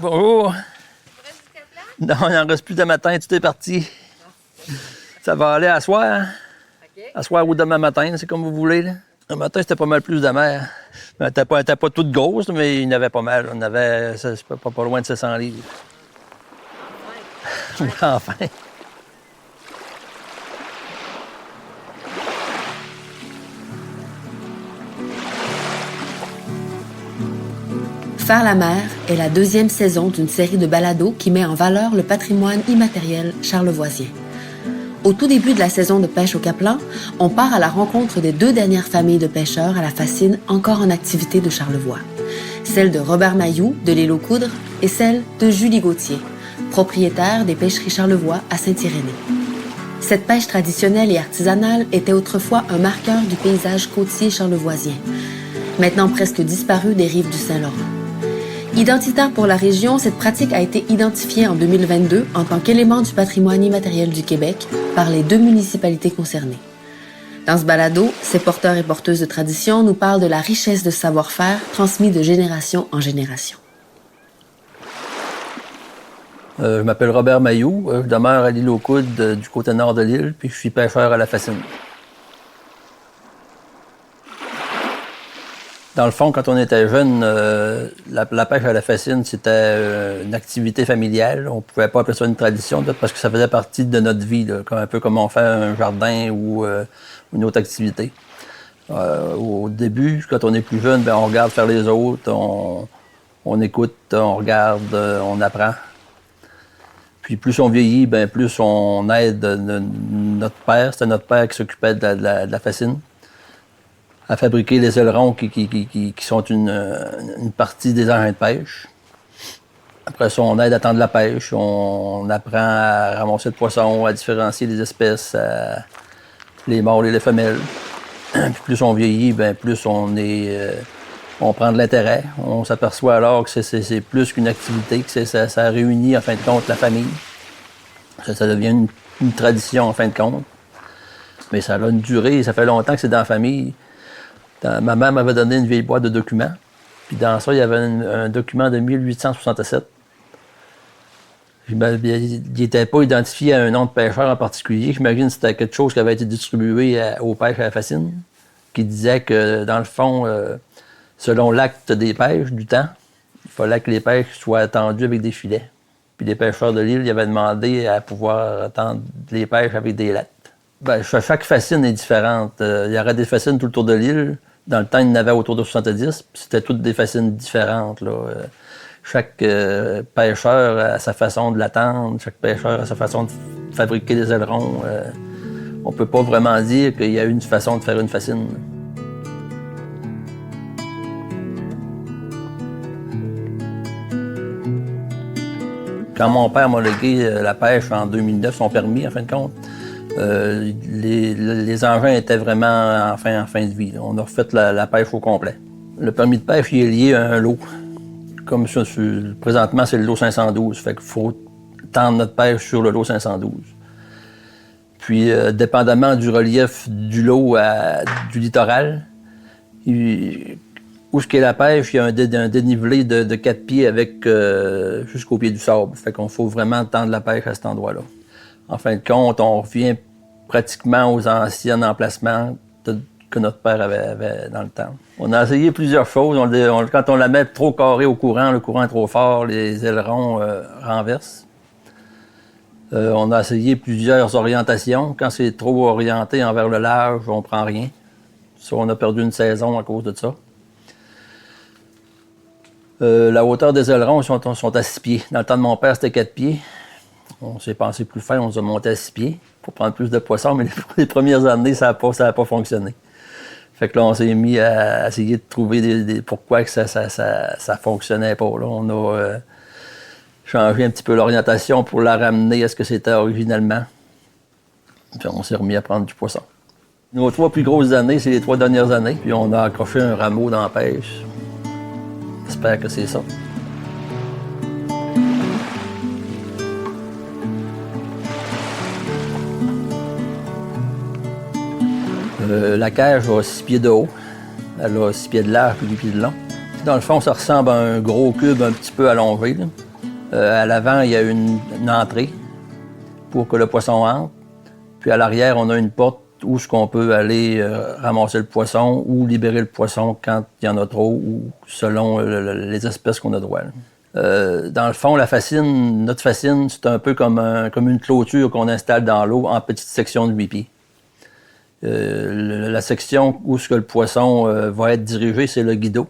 Bonjour. Non, il n'en reste plus de matin, tout est parti. Ça va aller à soir. À soir ou demain matin, c'est comme vous voulez. Là. Le matin, c'était pas mal plus de mer. Elle n'était pas toute grosse, mais il y en avait pas mal. On avait pas loin de 700 livres. Enfin. Faire la mer est la deuxième saison d'une série de balados qui met en valeur le patrimoine immatériel charlevoisien. Au tout début de la saison de pêche au Caplan, on part à la rencontre des 2 dernières familles de pêcheurs à la Fascine encore en activité de Charlevoix. Celle de Robert Mailloux de l'île aux Coudres et celle de Julie Gauthier, propriétaire des pêcheries Charlevoix à Saint-Irénée. Cette pêche traditionnelle et artisanale était autrefois un marqueur du paysage côtier charlevoisien, maintenant presque disparu des rives du Saint-Laurent. Identitaire pour la région, cette pratique a été identifiée en 2022 en tant qu'élément du patrimoine immatériel du Québec par les 2 municipalités concernées. Dans ce balado, ces porteurs et porteuses de tradition nous parlent de la richesse de savoir-faire transmis de génération en génération. Je m'appelle Robert Mailloux, je demeure à l'île aux Coudes du côté nord de l'île, puis je suis pêcheur à la Fascine. Dans le fond, quand on était jeune, la pêche à la Fascine, c'était une activité familiale. On ne pouvait pas appeler ça une tradition, parce que ça faisait partie de notre vie, là, un peu comme on fait un jardin ou une autre activité. Au début, quand on est plus jeune, on regarde faire les autres, on écoute, on regarde, on apprend. Puis plus on vieillit, plus on aide notre père. C'était notre père qui s'occupait de la Fascine, à fabriquer les ailerons qui sont une partie des engins de pêche. Après ça, on aide à tendre la pêche, on apprend à ramasser le poisson, à différencier les espèces, les mâles et les femelles. Puis plus on vieillit, plus on prend de l'intérêt. On s'aperçoit alors que c'est plus qu'une activité, que ça réunit en fin de compte la famille. Ça devient une tradition en fin de compte. Mais ça a une durée, ça fait longtemps que c'est dans la famille. Ma mère m'avait donné une vieille boîte de documents. Puis dans ça, il y avait un document de 1867. Il n'était pas identifié à un nom de pêcheur en particulier. J'imagine que c'était quelque chose qui avait été distribué aux pêches à la Fascine, qui disait que, dans le fond, selon l'acte des pêches du temps, il fallait que les pêches soient tendues avec des filets. Puis les pêcheurs de l'île, ils avaient demandé à pouvoir tendre les pêches avec des lattes. Chaque Fascine est différente. Il y aurait des Fascines tout le tour de l'île. Dans le temps, il y en avait autour de 70, puis c'était toutes des Fascines différentes, là. Chaque pêcheur a sa façon de l'attendre, chaque pêcheur a sa façon de fabriquer des ailerons. On peut pas vraiment dire qu'il y a une façon de faire une Fascine. Quand mon père m'a légué la pêche en 2009, son permis, en fin de compte, les engins étaient vraiment en fin de vie. Là. On a refait la pêche au complet. Le permis de pêche, il est lié à un lot. Comme ça, présentement, c'est le lot 512. Fait qu'il faut tendre notre pêche sur le lot 512. Puis, dépendamment du relief du lot du littoral, où ce qu'est la pêche, il y a un dénivelé de 4 pieds avec jusqu'au pied du sable. Fait qu'on faut vraiment tendre la pêche à cet endroit-là. En fin de compte, on revient pratiquement aux anciens emplacements que notre père avait dans le temps. On a essayé plusieurs choses. Quand on la met trop carré au courant, le courant est trop fort, les ailerons renversent. On a essayé plusieurs orientations. Quand c'est trop orienté envers le large, on prend rien. Ça, on a perdu une saison à cause de ça. La hauteur des ailerons sont à 6 pieds. Dans le temps de mon père, c'était 4 pieds. On s'est pensé plus fin, on s'est monté à 6 pieds pour prendre plus de poissons, mais les premières années, ça n'a pas fonctionné. Fait que là, on s'est mis à essayer de trouver pourquoi que ça fonctionnait pas. Là, on a changé un petit peu l'orientation pour la ramener à ce que c'était originalement. Puis on s'est remis à prendre du poisson. Nos 3 plus grosses années, c'est les 3 dernières années. Puis on a accroché un rameau dans la pêche. J'espère que c'est ça. La cage a 6 pieds de haut. Elle a 6 pieds de large et 8 pieds de long. Dans le fond, ça ressemble à un gros cube un petit peu allongé, là. À l'avant, il y a une entrée pour que le poisson entre. Puis à l'arrière, on a une porte où ce qu'on peut aller ramasser le poisson ou libérer le poisson quand il y en a trop ou selon les espèces qu'on a droit. Dans le fond, notre fascine, c'est un peu comme une clôture qu'on installe dans l'eau en petites sections de 8 pieds. La section où ce que le poisson va être dirigé, c'est le guideau,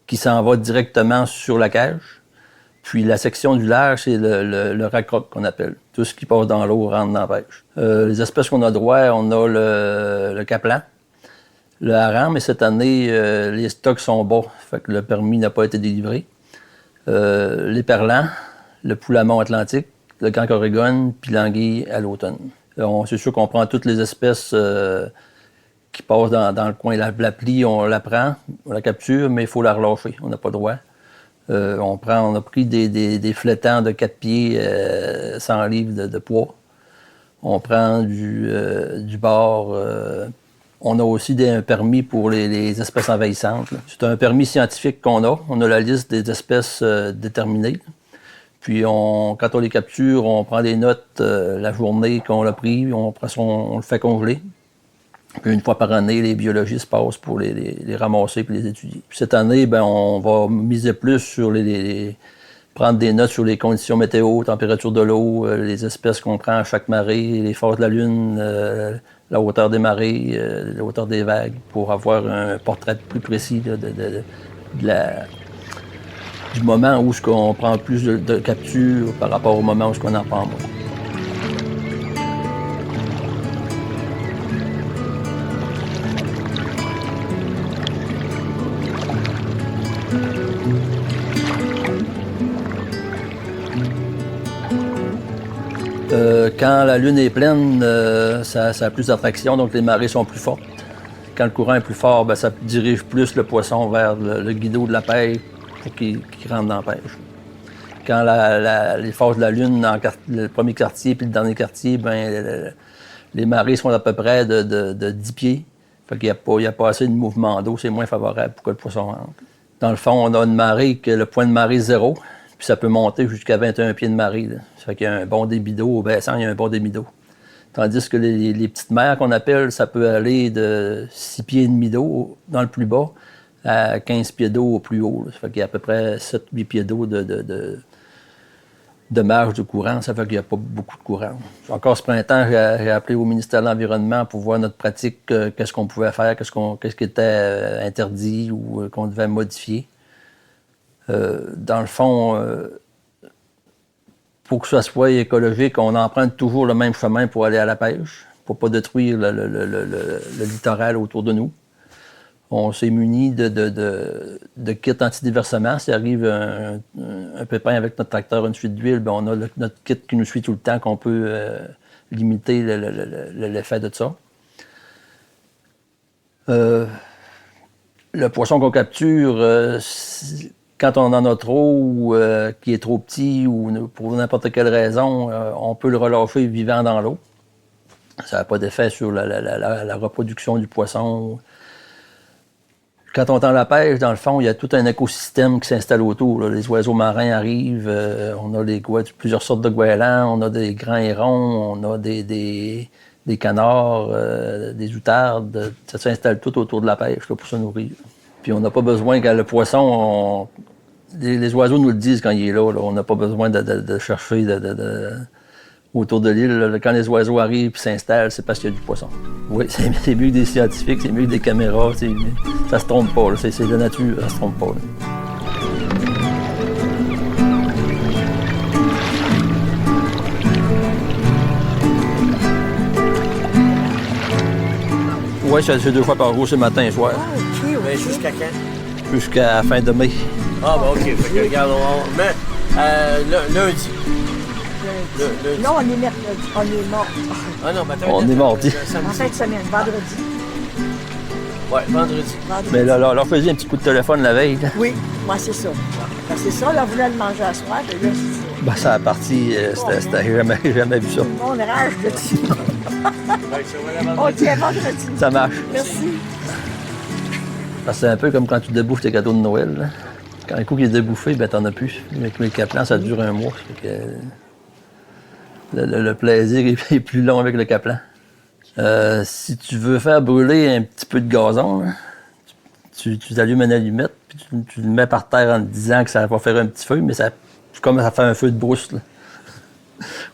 qui s'en va directement sur la cage. Puis la section du large, c'est le rack-rock qu'on appelle. Tout ce qui passe dans l'eau rentre dans la pêche. Les espèces qu'on a droit, on a le caplan, le hareng, mais cette année, les stocks sont bas, fait que le permis n'a pas été délivré. Les perlans, le poulamon atlantique, le canque orégone, puis l'anguille à l'automne. C'est sûr qu'on prend toutes les espèces qui passent dans le coin. La plie, on la prend, on la capture, mais il faut la relâcher, on n'a pas le droit. On a pris des flétans de 4 pieds, 100 livres de poids. On prend du bar. On a aussi un permis pour les espèces envahissantes. C'est un permis scientifique qu'on a. On a la liste des espèces déterminées. Puis quand on les capture, on prend des notes la journée qu'on l'a pris, on le fait congeler. Puis une fois par année, les biologistes passent pour les ramasser et les étudier. Puis cette année, on va miser plus sur prendre des notes sur les conditions météo, température de l'eau, les espèces qu'on prend à chaque marée, les phases de la Lune, la hauteur des marées, la hauteur des vagues, pour avoir un portrait plus précis du moment où on prend plus de captures par rapport au moment où on en prend moins. Quand la Lune est pleine, ça a plus d'attraction, donc les marées sont plus fortes. Quand le courant est plus fort, ça dirige plus le poisson vers le guideau de la pêche pour qu'il rentre dans la pêche. Quand les phases de la Lune, le premier quartier puis le dernier quartier, les marées sont à peu près de 10 pieds. Fait qu'il n'y a pas assez de mouvement d'eau, c'est moins favorable pour que le poisson rentre. Dans le fond, on a une marée que le point de marée 0. Puis ça peut monter jusqu'à 21 pieds de marée. Là. Ça fait qu'il y a un bon débit d'eau. Au baissant, il y a un bon débit d'eau. Tandis que les petites mers qu'on appelle, ça peut aller de 6 pieds et demi d'eau dans le plus bas à 15 pieds d'eau au plus haut. Là. Ça fait qu'il y a à peu près 7-8 pieds d'eau de marge de courant. Ça fait qu'il n'y a pas beaucoup de courant. Encore ce printemps, j'ai appelé au ministère de l'Environnement pour voir notre pratique, qu'est-ce qu'on pouvait faire, qu'est-ce qui était interdit ou qu'on devait modifier. Dans le fond, pour que ça soit écologique, on emprunte toujours le même chemin pour aller à la pêche, pour ne pas détruire le littoral autour de nous. On s'est muni de kits anti-déversement. S'il arrive un pépin avec notre tracteur, une fuite d'huile, on a notre kit qui nous suit tout le temps, qu'on peut limiter l'effet de ça. Le poisson qu'on capture, quand on en a trop ou qui est trop petit ou pour n'importe quelle raison, on peut le relâcher vivant dans l'eau. Ça n'a pas d'effet sur la reproduction du poisson. Quand on tend la pêche, dans le fond, il y a tout un écosystème qui s'installe autour. Là. Les oiseaux marins arrivent, on a plusieurs sortes de goélands, on a des grands hérons, on a des canards, des outardes. Ça s'installe tout autour de la pêche là, pour se nourrir. Puis on n'a pas besoin, quand le poisson, les oiseaux nous le disent quand il est là, on n'a pas besoin de chercher autour de l'île. Quand les oiseaux arrivent et s'installent, c'est parce qu'il y a du poisson. Oui, c'est mieux que des scientifiques, c'est mieux que des caméras. Ça se trompe pas, c'est la nature, ça se trompe pas. Là. Oui, c'est 2 fois par jour, c'est matin et soir. Ah, OK. Mais jusqu'à quand? Jusqu'à la fin de mai. Ah, OK. Fait que, regarde, lundi. Lundi. Non, on est mercredi. On est mort. Ah non, matin. On est mardi. En fin de semaine, vendredi. Oui, vendredi. Mais là, leur faisait un petit coup de téléphone la veille. Là. Oui, moi, c'est ça. C'est ça, là, on voulait le manger à soir. Et là, ça a parti, c'était jamais vu ça. On rage dessus. OK, vendredi. Ça marche. Merci. C'est un peu comme quand tu débouffes tes cadeaux de Noël. Là. Quand un coup qui est débouffé, ben t'en as plus. Avec les Kaplan, ça dure un mois. Fait que le plaisir est plus long avec le Kaplan. Si tu veux faire brûler un petit peu de gazon, là, tu allumes une allumette, puis tu le mets par terre en te disant que ça va faire un petit feu, mais c'est comme ça fait un feu de brousse, là.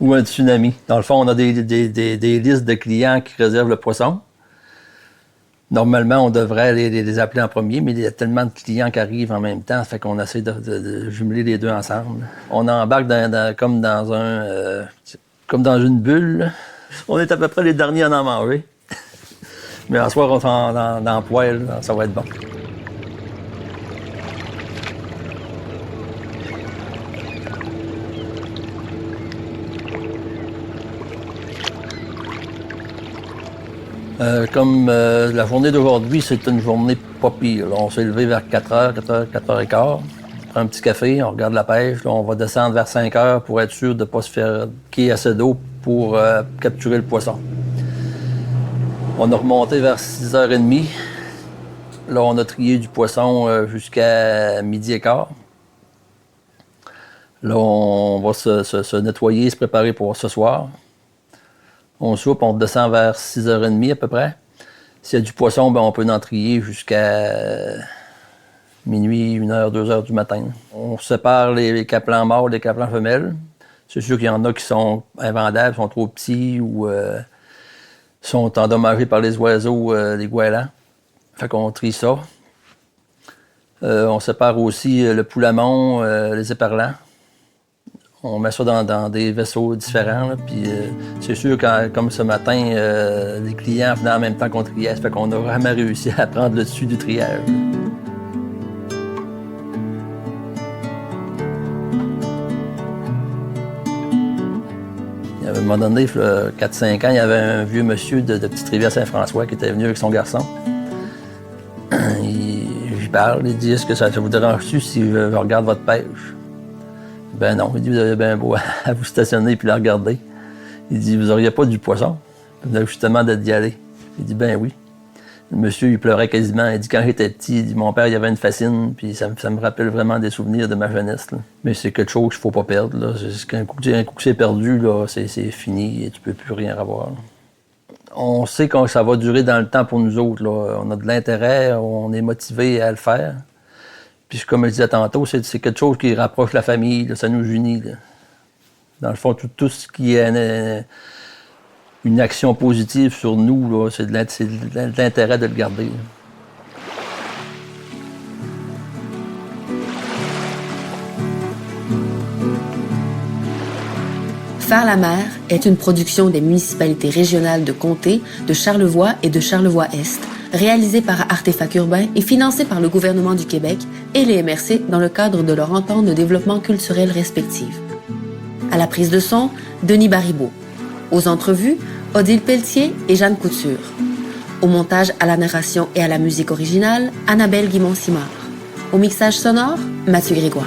Ou un tsunami. Dans le fond, on a des listes de clients qui réservent le poisson. Normalement, on devrait les appeler en premier, mais il y a tellement de clients qui arrivent en même temps, ça fait qu'on essaie de jumeler les deux ensemble. On embarque comme dans une bulle, là. On est à peu près les derniers à en manger. Mais en soir, on fait dans le poêle, ça va être bon. La journée d'aujourd'hui, c'est une journée pas pire. Là, on s'est levé vers 4h, 4h15. On prend un petit café, on regarde la pêche. Là, on va descendre vers 5h pour être sûr de ne pas se faire qu'il y ait assez d'eau pour capturer le poisson. On a remonté vers 6h30. Là, on a trié du poisson jusqu'à 12h15. Là, on va se nettoyer, se préparer pour ce soir. On soupe, on descend vers 6h30 à peu près. S'il y a du poisson, ben on peut en trier jusqu'à minuit, 1h, 2h du matin. On sépare les caplans mâles des caplans femelles. C'est sûr qu'il y en a qui sont invendables, sont trop petits ou sont endommagés par les oiseaux, les goélands. Fait qu'on trie ça. On sépare aussi le poulamon, les éperlans. On met ça dans des vaisseaux différents. Là, puis c'est sûr que comme ce matin, les clients venaient en même temps qu'on triait. Ça fait qu'on a vraiment réussi à prendre le dessus du triage. À un moment donné, il y a 4-5 ans, il y avait un vieux monsieur de Petite-Rivière-Saint-François qui était venu avec son garçon. J'y parle, il dit « Est-ce que ça vous dérange-tu si je regarde votre pêche? » Ben non, il dit « Vous avez bien beau à vous stationner et puis la regarder. » Il dit « Vous n'auriez pas du poisson? » Vous venez justement d'y aller. Il dit « Ben oui. » Le monsieur, il pleurait quasiment. Il dit « Quand j'étais petit, il dit, mon père, il avait une fascine, puis ça me rappelle vraiment des souvenirs de ma jeunesse. Là. Mais c'est quelque chose qu'il ne faut pas perdre. Là. Un coup que c'est perdu, là, c'est fini et tu ne peux plus rien avoir. Là. On sait que ça va durer dans le temps pour nous autres. Là. On a de l'intérêt, on est motivé à le faire. Puis comme je disais tantôt, c'est quelque chose qui rapproche la famille, là, ça nous unit. Là. Dans le fond, tout ce qui est une action positive sur nous, là, c'est de l'intérêt de le garder. Là. Faire la mer est une production des municipalités régionales de Comté, de Charlevoix et de Charlevoix-Est, réalisée par Artefact Urbain et financée par le gouvernement du Québec et les MRC dans le cadre de leur entente de développement culturel respective. À la prise de son, Denis Baribeau. Aux entrevues, Odile Pelletier et Jeanne Couture. Au montage, à la narration et à la musique originale, Annabelle Guimond-Simard. Au mixage sonore, Mathieu Grégoire.